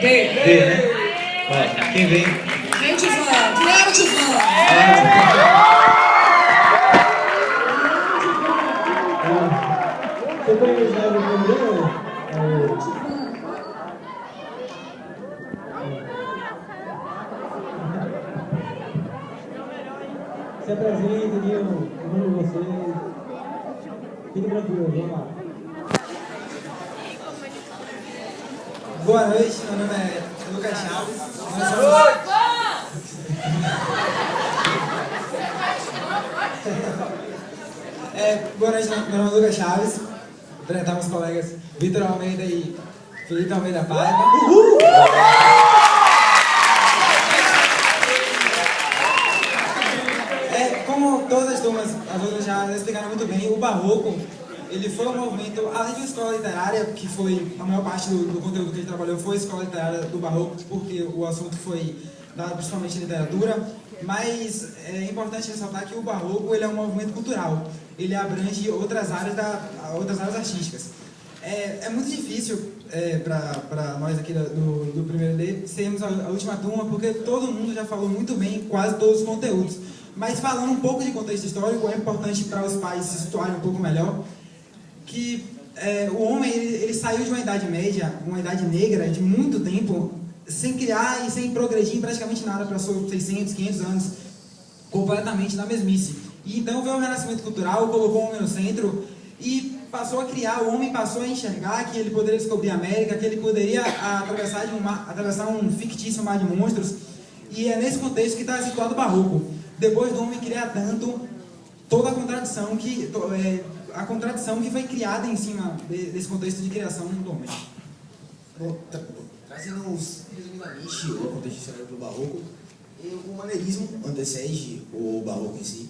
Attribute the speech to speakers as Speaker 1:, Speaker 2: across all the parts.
Speaker 1: D, né? Ó, quem vem?
Speaker 2: Vem, Tivan! Primeiro, Tivan!
Speaker 3: Você conhece o primeiro? Se apresente, diga o nome de vocês. Fique tranquilo, vamos lá.
Speaker 4: Boa noite, meu nome é Lucas Chaves. Boa noite, meu nome é Lucas Chaves. Vou apresentar meus colegas Vitor Almeida e Felipe Almeida Paiva. Uhul! Como todas as turmas, as outras já explicaram muito bem, o Barroco, ele foi um movimento, além de uma escola literária, que foi, a maior parte do conteúdo que ele trabalhou foi a escola literária do Barroco, porque o assunto foi dado principalmente em literatura, mas é importante ressaltar que o Barroco ele é um movimento cultural, ele abrange outras áreas artísticas. É muito difícil para nós aqui do primeiro D sermos a última turma, porque todo mundo já falou muito bem quase todos os conteúdos. Mas falando um pouco de contexto histórico, é importante para os pais se situarem um pouco melhor, que o homem ele saiu de uma idade média, uma idade negra de muito tempo, sem criar e sem progredir em praticamente nada para seus 600, 500 anos, completamente na mesmice. E então veio o Renascimento Cultural, colocou o homem no centro e passou a criar, o homem passou a enxergar que ele poderia descobrir a América, que ele poderia atravessar um fictício mar de monstros, e é nesse contexto que está situado o Barroco. Depois do homem criar tanto, toda a contradição que foi criada em cima desse contexto de criação do homem.
Speaker 5: Bom, trazendo resumidamente o contexto histórico do Barroco, o maneirismo antecede o Barroco em si.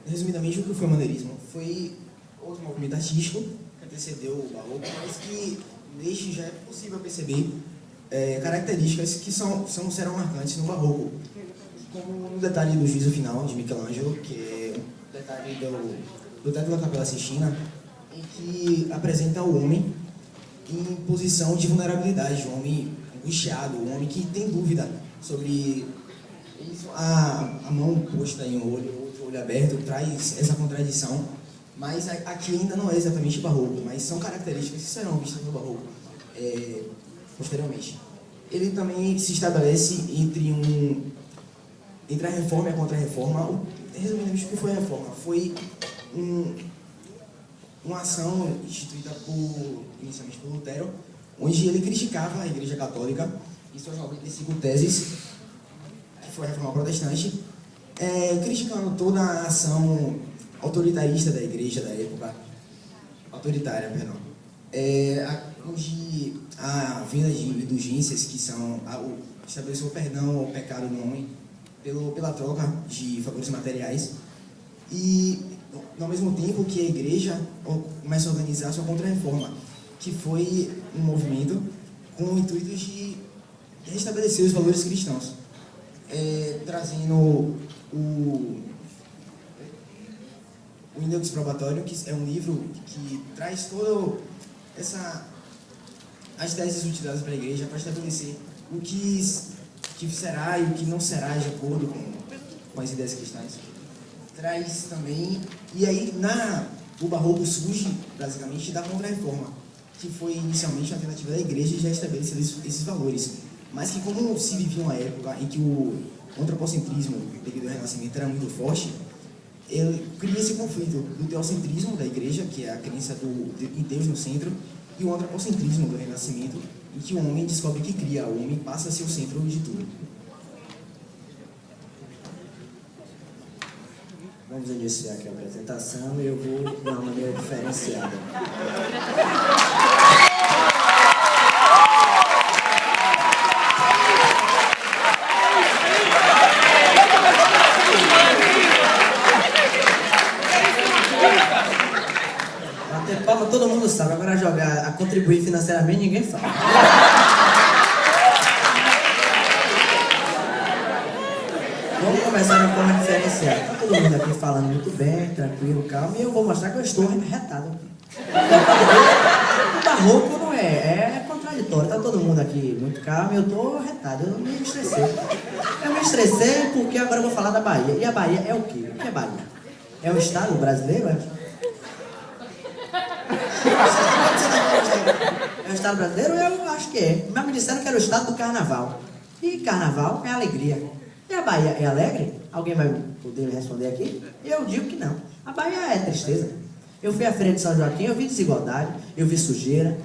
Speaker 5: Resumidamente, o que foi o maneirismo? Foi outro movimento artístico que antecedeu o Barroco, mas que neste já é possível perceber características que serão marcantes no Barroco. Como um detalhe do juízo final de Michelangelo, que é um detalhe do teto da Capela Sistina, em que apresenta o homem em posição de vulnerabilidade, o homem angustiado, o homem que tem dúvida sobre isso. A mão posta em um olho, o outro olho aberto, traz essa contradição, mas aqui ainda não é exatamente barroco, mas são características que serão vistas no barroco posteriormente. Ele também se estabelece entre a reforma e a contra-reforma. Resumidamente, o que foi a reforma? Foi uma ação instituída inicialmente por Lutero, onde ele criticava a Igreja Católica e suas 95 teses, que foi a reforma protestante, criticando toda a ação autoritarista da Igreja da época, autoritária, perdão, onde a vinda de indulgências, que são estabeleceu o perdão ao pecado do homem pela troca de favores materiais, e ao mesmo tempo que a Igreja começa a organizar sua contra-reforma, que foi um movimento com o intuito de restabelecer os valores cristãos, trazendo o Index Probatório, que é um livro que traz toda as teses utilizadas para a Igreja para estabelecer o que será e o que não será de acordo com as ideias cristãs. Traz também, e aí o Barroco surge basicamente da Contra-Reforma, que foi inicialmente uma tentativa da Igreja de já estabelecer esses valores, mas que, como se vivia uma época em que o antropocentrismo devido ao Renascimento era muito forte, ele cria esse conflito do teocentrismo da Igreja, que é a crença em Deus no centro, e o antropocentrismo do Renascimento, em que o homem descobre que cria, o homem passa a ser o centro de tudo.
Speaker 6: Vamos iniciar aqui a apresentação e eu vou de uma maneira diferenciada. Bater palma todo mundo sabe, agora jogar a contribuir financeiramente ninguém fala. Vamos começar de forma diferenciada. Está todo mundo aqui falando muito bem, tranquilo, calmo, e eu vou mostrar que eu estou retado. O barroco não é contraditório. contraditório. Tá todo mundo aqui muito calmo, eu tô retado, eu me estressei. Eu me estressei porque agora eu vou falar da Bahia. E a Bahia é o quê? O que é Bahia? É um estado brasileiro? É um estado brasileiro? Eu acho que é. Mas me disseram que era o estado do carnaval. E carnaval é alegria. E a Bahia é alegre? Alguém vai poder me responder aqui? Eu digo que não. A Bahia é tristeza. Eu fui à Feira de São Joaquim, eu vi desigualdade, eu vi sujeira,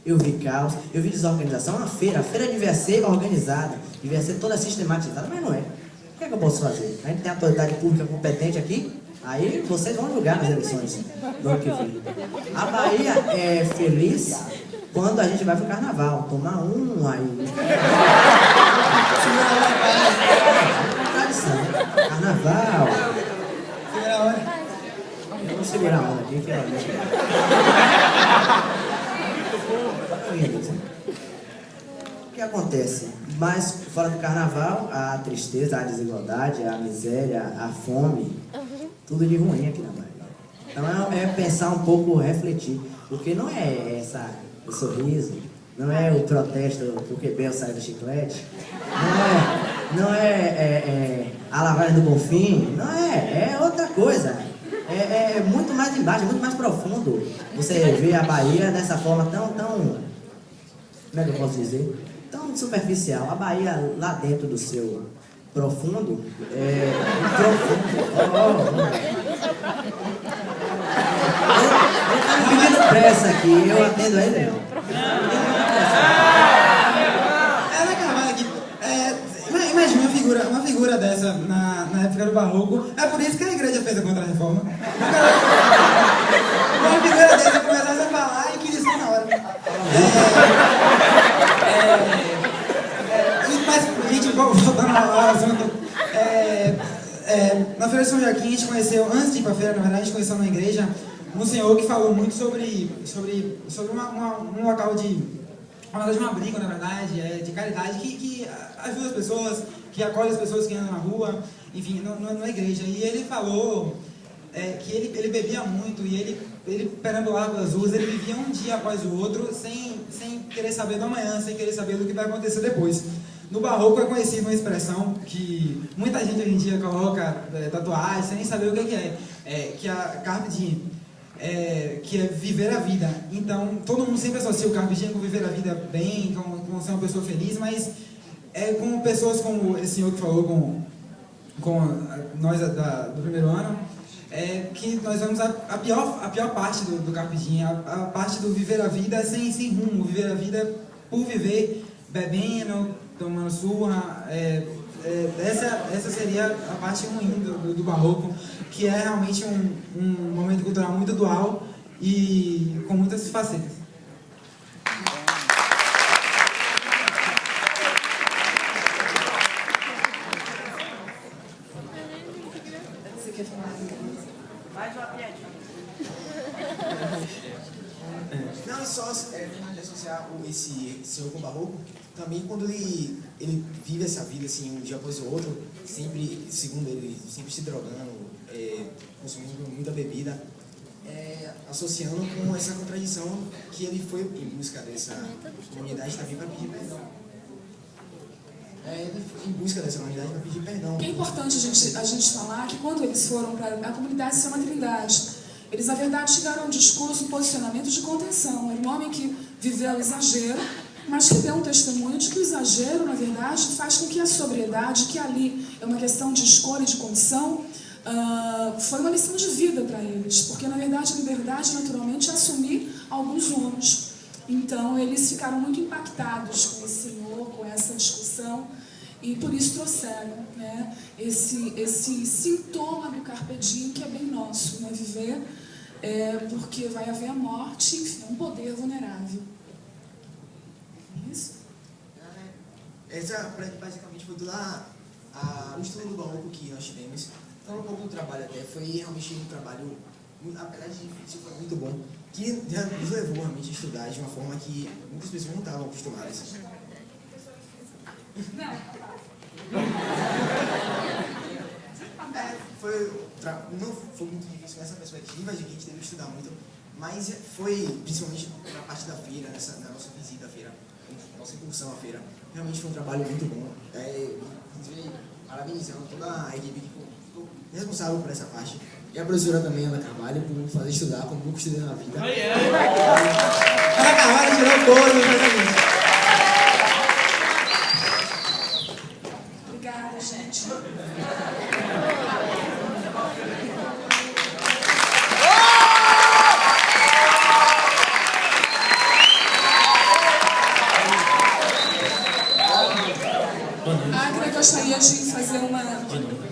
Speaker 6: eu vi caos, eu vi desorganização. A feira devia ser organizada, devia ser toda sistematizada, mas não é. O que é que eu posso fazer? A gente tem autoridade pública competente aqui, aí vocês vão julgar nas eleições do ano que vem. A Bahia é feliz quando a gente vai pro carnaval, tomar um aí. Tradição, carnaval.
Speaker 4: Segura a hora.
Speaker 6: Eu vou segurar a onda aqui, que é o que acontece? Mas fora do carnaval, a tristeza, a desigualdade, a miséria, a fome, tudo de ruim aqui na Bahia. Então é pensar um pouco, refletir, porque não é o sorriso, não é o protesto porque Bel sai do chiclete, não é a lavagem do Bonfim, não é outra coisa. É muito mais embaixo, muito mais profundo. Você vê a Bahia dessa forma tão, como é que eu posso dizer? Tão superficial. A Bahia lá dentro do seu profundo, Eu tô pedindo pressa aqui, eu atendo a ele não.
Speaker 4: Imagina uma figura dessa na época do Barroco. É por isso que a igreja fez a Contra-Reforma. Uma figura dessa começasse a falar e que lição na hora. Mas, gente, voltando ao assunto. Na Feira de São Joaquim a gente conheceu, antes de ir pra feira, na verdade, a gente conheceu na igreja um senhor que falou muito sobre um local uma briga, na verdade, de caridade, que ajuda as pessoas, que acolhe as pessoas que andam na rua, enfim, na igreja. E ele falou que ele bebia muito e ele perambulava pelas ruas, ele vivia um dia após o outro sem querer saber do amanhã, sem querer saber do que vai acontecer depois. No Barroco é conhecida uma expressão que muita gente hoje em dia coloca tatuagem sem nem saber o que é, que é a Carpe Diem. Que é viver a vida. Então, todo mundo sempre associa o Carpe Diem com viver a vida bem, com ser uma pessoa feliz, mas com pessoas como esse senhor que falou com nós do primeiro ano, que nós vamos a pior parte do Carpe Diem, a parte do viver a vida sem rumo, viver a vida por viver, bebendo, tomando surra. Essa seria a parte ruim do Barroco, que é realmente um momento cultural muito dual e com muitas facetas.
Speaker 2: Você quer falar?
Speaker 6: Mais uma piadinha.
Speaker 5: Não, só associar esse senhor com o Barroco, também quando ele vive essa vida assim, um dia após o outro, sempre, segundo ele, sempre se drogando, consumindo muita bebida, associando com essa contradição que ele foi em busca dessa comunidade também para pedir perdão. Ele foi em busca dessa comunidade para pedir perdão.
Speaker 2: O que é importante a gente falar que quando eles foram para a comunidade se chama Trindade, eles na verdade chegaram a um discurso, um posicionamento de contenção. Era um homem que viveu o exagero, mas que deu um testemunho de que o exagero, na verdade, faz com que a sobriedade, que ali é uma questão de escolha e de condição, foi uma lição de vida para eles, porque na verdade a liberdade naturalmente é assumir alguns rumos. Então eles ficaram muito impactados com esse senhor, com essa discussão, e por isso trouxeram, né, esse sintoma do Carpe Diem, que é bem nosso, né, viver, porque vai haver a morte, enfim, é um poder vulnerável. Isso?
Speaker 5: Essa basicamente foi toda o estudo do Barroco que nós tivemos. Então, um pouco do trabalho até, foi realmente um trabalho, apesar de difícil, foi muito bom, que já nos levou realmente a estudar de uma forma que muitas pessoas não estavam acostumadas. Não foi muito difícil nessa perspectiva, de que a gente teve que estudar muito, mas foi, principalmente na parte da feira, na nossa visita à feira, nossa incursão à feira. Realmente foi um trabalho muito bom. Inclusive, parabenizando toda a equipe que ficou responsável por essa parte. E a professora também, Ana Carvalho, por me fazer estudar como nunca estudei na vida.
Speaker 4: Ana Carvalho tirou o couro no casamento.
Speaker 2: Obrigada, gente. Eu gostaria de fazer uma réplica.